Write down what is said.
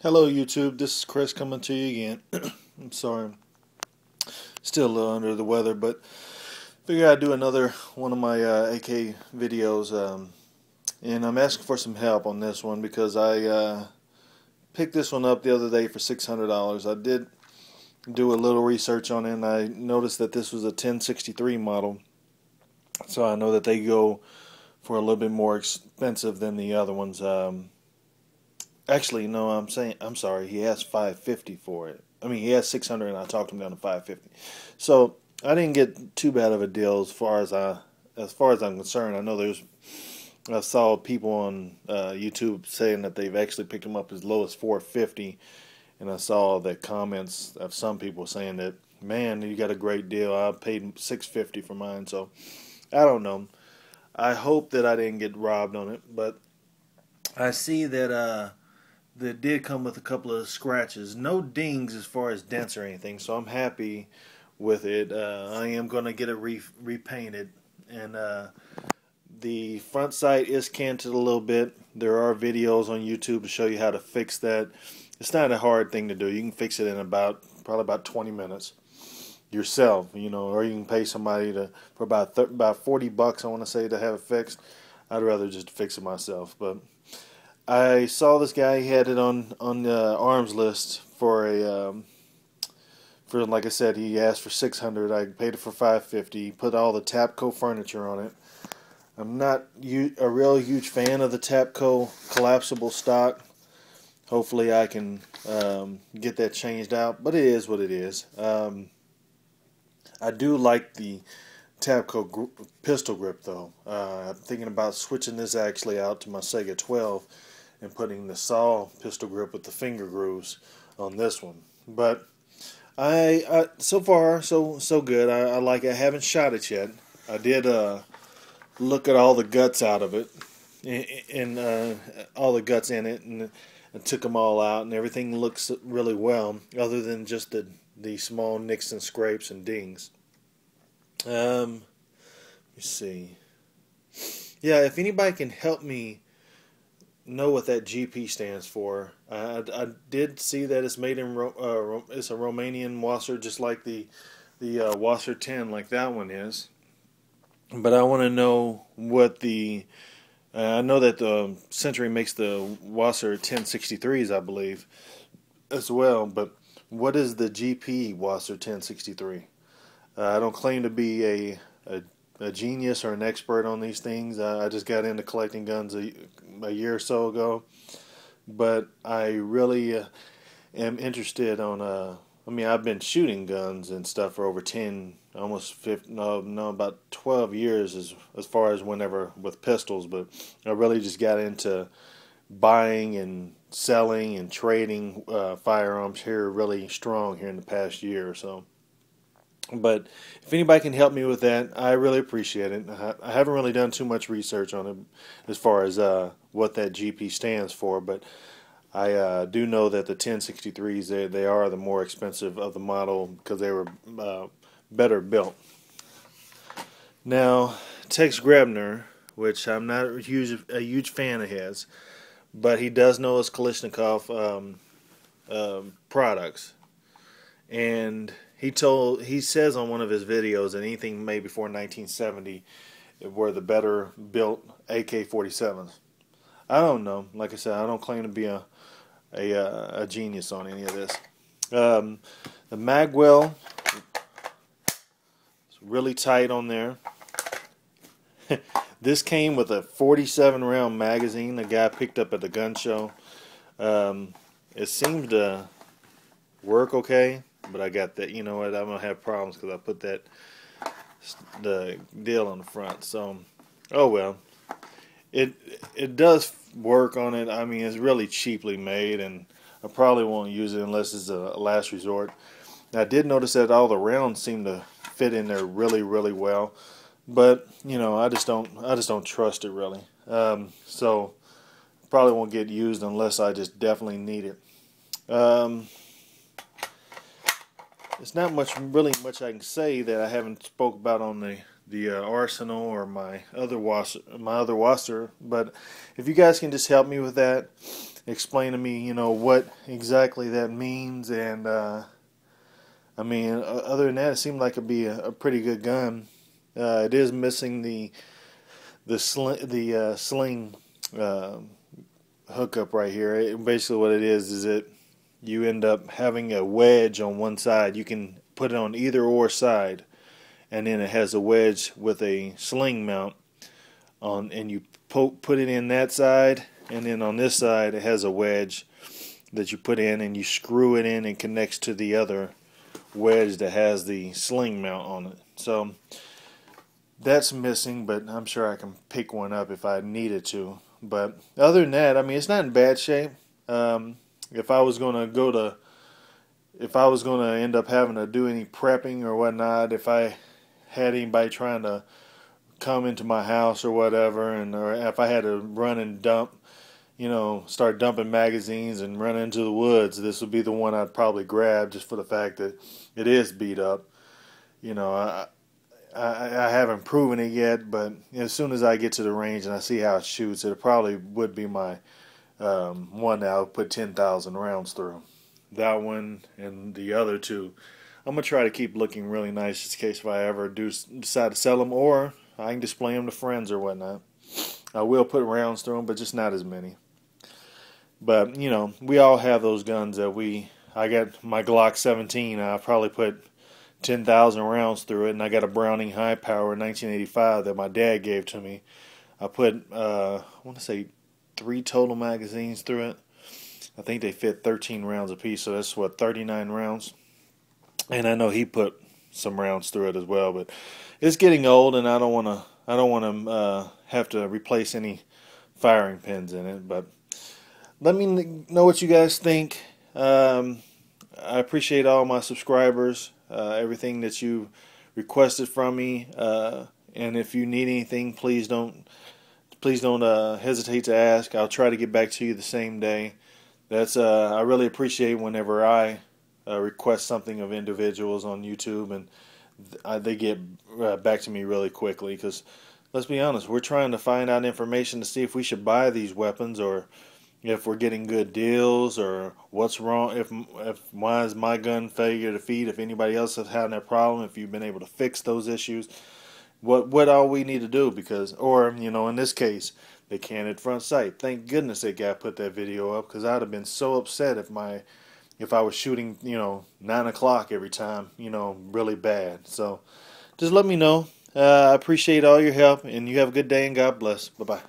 Hello YouTube, this is Chris coming to you again. I'm sorry, still a little under the weather, but figured I'd do another one of my AK videos, and I'm asking for some help on this one because I picked this one up the other day for $600. I did do a little research on it, and I noticed that this was a 1063 model, so I know that they go for a little bit more expensive than the other ones. Actually, no, I'm sorry. He has 550 for it. I mean, he has 600, and I talked him down to 550. So I didn't get too bad of a deal as far as I'm concerned. I saw people on YouTube saying that they've actually picked him up as low as 450, and I saw the comments of some people saying that, man, you got a great deal. I paid 650 for mine. So I don't know. I hope that I didn't get robbed on it, but I see that did come with a couple of scratches. No dings as far as dents or anything, so I'm happy with it. I am going to get it repainted, and the front sight is canted a little bit. There are videos on YouTube to show you how to fix that. It's not a hard thing to do. You can fix it in probably about 20 minutes yourself, or you can pay somebody for about 40 bucks, I want to say, to have it fixed. I'd rather just fix it myself, but I saw this guy. He had it on the arms list for like I said, he asked for 600. I paid it for 550. He put all the Tapco furniture on it. I'm not a real huge fan of the Tapco collapsible stock. Hopefully I can get that changed out, but it is what it is. I do like the Tapco pistol grip though. I'm thinking about switching this actually out to my Sega 12 and putting the saw pistol grip with the finger grooves on this one. But I so far so good. I like it. I haven't shot it yet. I did look at all the guts out of it and all the guts in it, and took them all out, and everything looks really well, other than just the small nicks and scrapes and dings. Let me see. Yeah, if anybody can help me know what that GP stands for. I did see that it's made in it's a Romanian Wasr, just like the Wasr 10, like that one is. But I want to know what the I know that the Century makes the Wasr 1063s, I believe, as well. But what is the GP Wasr 1063? I don't claim to be a genius or an expert on these things. I just got into collecting guns a year or so ago, but I really am interested on. I mean, I've been shooting guns and stuff for over 10, almost 15, no, about 12 years as far as whenever with pistols. But I really just got into buying and selling and trading firearms here really strong here in the past year or so. But if anybody can help me with that, I really appreciate it. I haven't really done too much research on it as far as what that GP stands for, but I do know that the 1063s, they are the more expensive of the model because they were better built. Now, Tex Grebner, which I'm not a huge fan of his, but he does know his Kalashnikov products, and he says on one of his videos that anything made before 1970 were the better built AK-47s. I don't know. Like I said, I don't claim to be a genius on any of this. The magwell is really tight on there. This came with a 47 round magazine the guy picked up at the gun show. It seemed to work okay, but I got that. You know what? I'm gonna have problems because I put the deal on the front. So, oh well. It does work on it. I mean, it's really cheaply made, and I probably won't use it unless it's a last resort. I did notice that all the rounds seem to fit in there really, really well, but I just don't trust it really. So probably won't get used unless I just definitely need it. It's not really much I can say that I haven't spoke about on the Arsenal or my other Wasr. But if you guys can just help me with that, explain to me, what exactly that means. And I mean, other than that, it seemed like it'd be a pretty good gun. It is missing the sling hookup right here. Basically, what it is that you end up having a wedge on one side. You can put it on either or side, and then it has a wedge with a sling mount on, and you put it in that side, and then on this side it has a wedge that you put in, and you screw it in and connects to the other wedge that has the sling mount on it. So that's missing, but I'm sure I can pick one up if I needed to. But other than that, I mean, it's not in bad shape. If I was gonna end up having to do any prepping or whatnot, if I had anybody trying to come into my house or whatever, or if I had to run and dump, start dumping magazines and run into the woods, this would be the one I'd probably grab, just for the fact that it is beat up. I haven't proven it yet, but as soon as I get to the range and I see how it shoots, it probably would be my one that I'll put 10,000 rounds through. That one and the other two, I'm going to try to keep looking really nice, just in case if I ever do decide to sell them, or I can display them to friends or whatnot. I will put rounds through them, but just not as many. But, we all have those guns that I got my Glock 17, I probably put 10,000 rounds through it, and I got a Browning High Power 1985 that my dad gave to me. I put, I want to say 3 total magazines through it. I think they fit 13 rounds apiece, so that's 39 rounds. And I know he put some rounds through it as well, but it's getting old, and I don't want to have to replace any firing pins in it. But let me know what you guys think. I appreciate all my subscribers, everything that you requested from me, and if you need anything, please don't hesitate to ask. I'll try to get back to you the same day. I really appreciate whenever I request something of individuals on YouTube, and they get back to me really quickly, because let's be honest, we're trying to find out information to see if we should buy these weapons, or if we're getting good deals, or what's wrong, if why is my gun failure to feed, if anybody else is having that problem, if you've been able to fix those issues, what all we need to do, because, or in this case, the canted front sight. Thank goodness that guy put that video up, because I'd have been so upset if I was shooting 9 o'clock every time, really bad. So just let me know. I appreciate all your help, and you have a good day, and God bless. Bye bye.